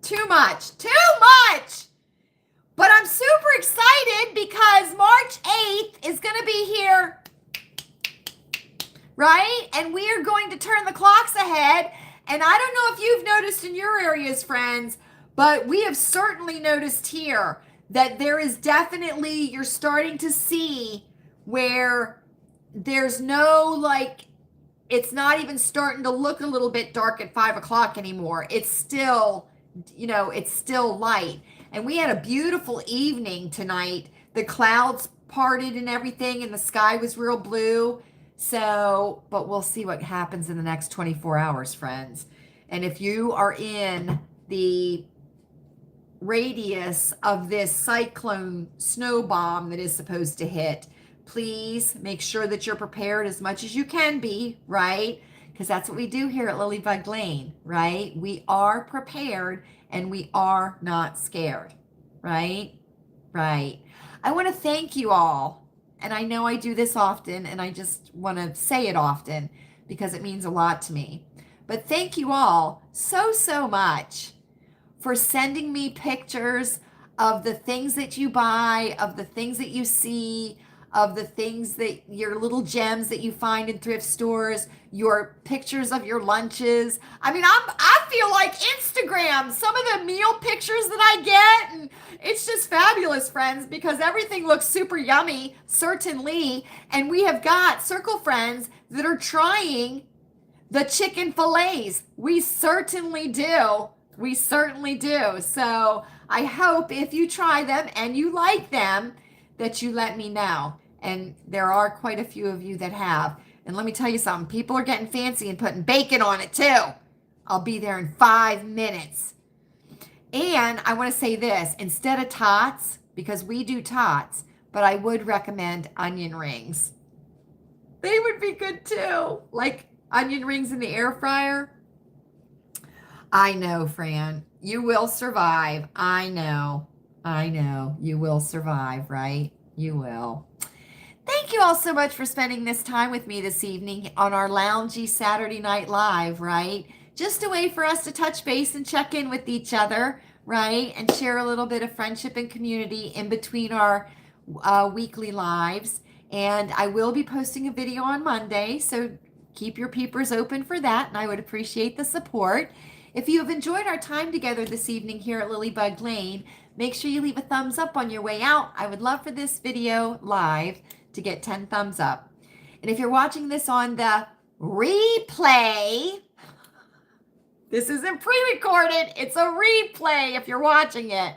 too much. But I'm super excited because March 8th is going to be here, right? And we are going to turn the clocks ahead. And I don't know if you've noticed in your areas, friends, but we have certainly noticed here that there is definitely, you're starting to see where there's no, like, it's not even starting to look a little bit dark at 5 o'clock anymore. It's still, you know, it's still light. And we had a beautiful evening tonight. The clouds parted and everything, and the sky was real blue. So, but we'll see what happens in the next 24 hours, friends. And if you are in the radius of this cyclone snow bomb that is supposed to hit, please make sure that you're prepared as much as you can be, right? Because that's what we do here at Lilleybugglane, right? We are prepared and we are not scared, right? Right. I want to thank you all. And I know I do this often, and I just want to say it often because it means a lot to me. But thank you all so much for sending me pictures of the things that you buy, of the things that you see, of the things that your little gems that you find in thrift stores, your pictures of your lunches. I mean, I feel like Instagram, some of the meal pictures that I get, and it's just fabulous, friends, because everything looks super yummy, certainly. And we have got circle friends that are trying the chicken fillets. We certainly do. We certainly do. So I hope if you try them and you like them, that you let me know. And there are quite a few of you that have. And let me tell you something, people are getting fancy and putting bacon on it too. I'll be there in 5 minutes. And I want to say this, instead of tots, because we do tots, but I would recommend onion rings. They would be good too. Like onion rings in the air fryer. I know, Fran, you will survive. I know, you will survive, right? You will. Thank you all so much for spending this time with me this evening on our Loungey Saturday Night Live, right? Just a way for us to touch base and check in with each other, right? And share a little bit of friendship and community in between our weekly lives. And I will be posting a video on Monday, so keep your peepers open for that, and I would appreciate the support. If you have enjoyed our time together this evening here at Lilleybugglane, make sure you leave a thumbs up on your way out. I would love for this video live to get 10 thumbs up. And if you're watching this on the replay, this isn't pre-recorded, it's a replay if you're watching it.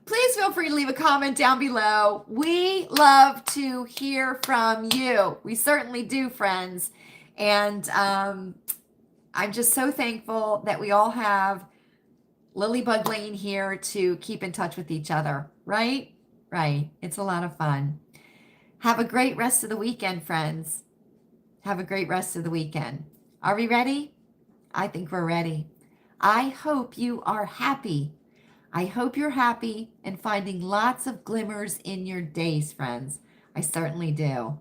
Please feel free to leave a comment down below. We love to hear from you. We certainly do, friends. And I'm just so thankful that we all have Lilleybugglane here to keep in touch with each other, right? Right. It's a lot of fun. Have a great rest of the weekend, friends. Have a great rest of the weekend. Are we ready? I think we're ready. I hope you are happy. I hope you're happy and finding lots of glimmers in your days, friends. I certainly do.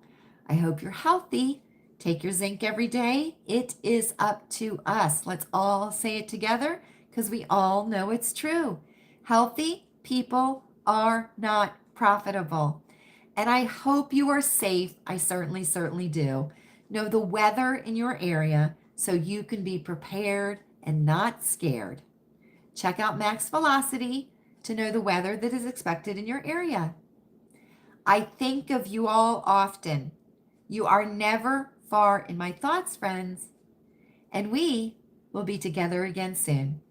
I hope you're healthy. Take your zinc every day. It is up to us. Let's all say it together because we all know it's true. Healthy people are not profitable. And I hope you are safe. I certainly, certainly do. Know the weather in your area so you can be prepared and not scared. Check out Max Velocity to know the weather that is expected in your area. I think of you all often. You are never far in my thoughts, friends, and we will be together again soon.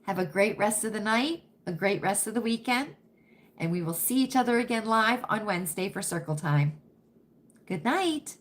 Have a great rest of the night, a great rest of the weekend, and we will see each other again live on Wednesday for Circle Time. Good night.